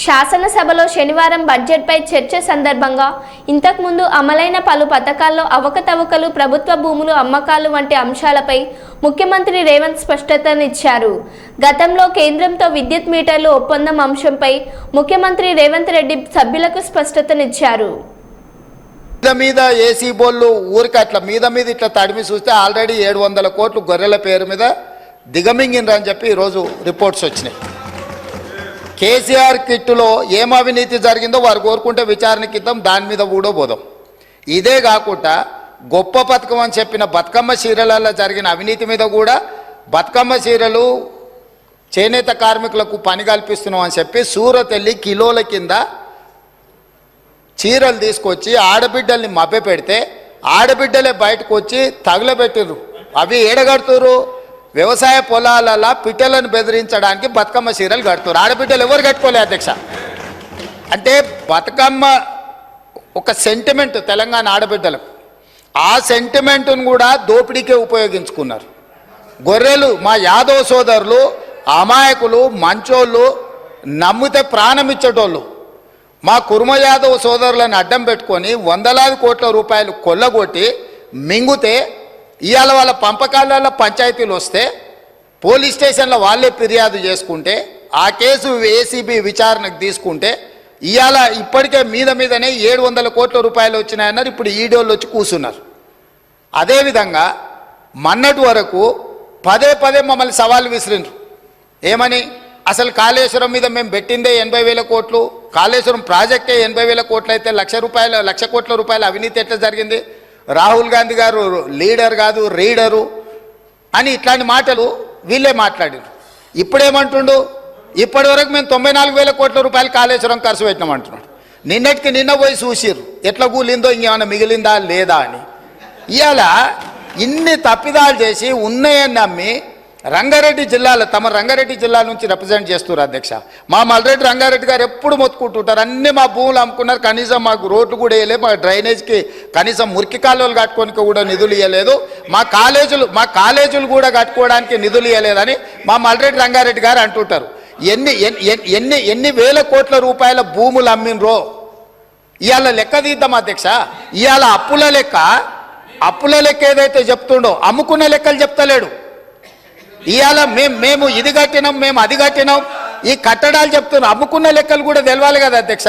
శాసనసభలో శనివారం బడ్జెట్పై చర్చ సందర్భంగా ఇంతకుముందు అమలైన పలు పథకాల్లో అవకతవకలు, ప్రభుత్వ భూములు అమ్మకాలు వంటి అంశాలపై ముఖ్యమంత్రి రేవంత్ స్పష్టతనిచ్చారు. గతంలో కేంద్రంతో విద్యుత్ మీటర్లు ఒప్పందం అంశంపై ముఖ్యమంత్రి రేవంత్ రెడ్డి సభ్యులకు స్పష్టతనిచ్చారు. మీద ఏసీ బోళ్ళు ఊరికి అట్లా మీద ఇట్లా తడిమి చూస్తే ఆల్రెడీ 700 కోట్లు గొర్రెల పేరు మీద దిగమింగినరని చెప్పి ఈరోజు రిపోర్ట్స్ వచ్చినాయి. కేసీఆర్ కిట్టులో ఏం అవినీతి జరిగిందో వారు కోరుకుంటే విచారణకి ఇద్దాం, దాని మీద కూడా పోదాం. ఇదే కాకుండా గొప్ప పథకం అని చెప్పిన బతుకమ్మ చీరలలో జరిగిన అవినీతి మీద కూడా బతుకమ్మ చీరలు చేనేత కార్మికులకు పని కల్పిస్తున్నాం అని చెప్పి సూరత్ వెళ్ళి కిలోల కింద చీరలు తీసుకొచ్చి ఆడబిడ్డల్ని మభ్య పెడితే ఆడబిడ్డలే బయటకు వచ్చి తగులబెట్టిర్రు. అవి ఏడగడుతురు వ్యవసాయ పొలాలలో పిట్టలను బెదిరించడానికి బతుకమ్మ చీరలు కడుతున్నారు. ఆడబిడ్డలు ఎవరు కట్టుకోలే అధ్యక్ష. అంటే బతుకమ్మ ఒక సెంటిమెంట్ తెలంగాణ ఆడబిడ్డలకు, ఆ సెంటిమెంట్ను కూడా దోపిడీకే ఉపయోగించుకున్నారు. గొర్రెలు మా యాదవ్ సోదరులు అమాయకులు, మంచోళ్ళు, నమ్మితే ప్రాణం ఇచ్చేటోళ్ళు. మా కుర్మ యాదవ్ సోదరులను అడ్డం పెట్టుకొని వందలాది కోట్ల రూపాయలు కొల్లగొట్టి మింగుతే ఇవాళ వాళ్ళ పంపకాలలో పంచాయతీలు వస్తే పోలీస్ స్టేషన్లో వాళ్ళే ఫిర్యాదు చేసుకుంటే ఆ కేసు ఏసీబీ విచారణకు తీసుకుంటే ఇవాళ ఇప్పటికే మీదనే 700 కోట్ల రూపాయలు వచ్చినాయన్నారు. ఇప్పుడు ఈడోళ్ళు వచ్చి కూర్చున్నారు. అదేవిధంగా మొన్నటి వరకు పదే పదే సవాల్ విసిరిండ్రు. ఏమని? అసలు కాళేశ్వరం మీద మేము పెట్టిందే 80,000 కోట్లు, కాళేశ్వరం ప్రాజెక్టే 80,000 కోట్లు అయితే 1,00,000 కోట్ల రూపాయల అవినీతి ఎట్లా జరిగింది? రాహుల్ గాంధీ గారు లీడర్ కాదు రీడరు అని ఇట్లాంటి మాటలు వీళ్ళే మాట్లాడారు. ఇప్పుడేమంటుండు? ఇప్పటి వరకు మేము 94,000 కోట్ల రూపాయలు కాళేశ్వరం ఖర్చు పెట్టినామంటున్నాడు. నిన్నటికి నిన్న పోయి చూసిర్రు ఎట్లా కూలిందో, ఇంకేమైనా మిగిలిందా లేదా అని. ఇవాళ ఇన్ని తప్పిదాలు చేసి ఉన్నాయని నమ్మి రంగారెడ్డి జిల్లాలో తమ రంగారెడ్డి జిల్లా నుంచి రిప్రజెంట్ చేస్తున్నారు అధ్యక్ష. మా మల్రెడ్డి రంగారెడ్డి గారు ఎప్పుడు మొత్తుకుంటుంటారు, అన్నీ మా భూములు అమ్ముకున్నారు, కనీసం మాకు రోడ్లు కూడా వేయలేదు, మా డ్రైనేజ్కి కనీసం మురికి కాలువలు కట్టుకోనికి కూడా నిధులు ఇవ్వలేదు, మా కాలేజీలు కూడా కట్టుకోవడానికి నిధులు ఇవ్వలేదని మా మల్రెడ్డి రంగారెడ్డి గారు అంటుంటారు. ఎన్ని వేల కోట్ల రూపాయల భూములు అమ్మినరో ఇవాళ లెక్క తీద్దాం అధ్యక్ష. ఇవాళ అప్పుల లెక్క ఏదైతే చెప్తుండో అమ్ముకున్న లెక్కలు చెప్తలేడు. ఇవాళ మేము ఇది కట్టినాం, మేము అది కట్టినాం, ఈ కట్టడాలు చెప్తున్నాం, అమ్ముకున్న లెక్కలు కూడా తెలవాలి కదా అధ్యక్ష.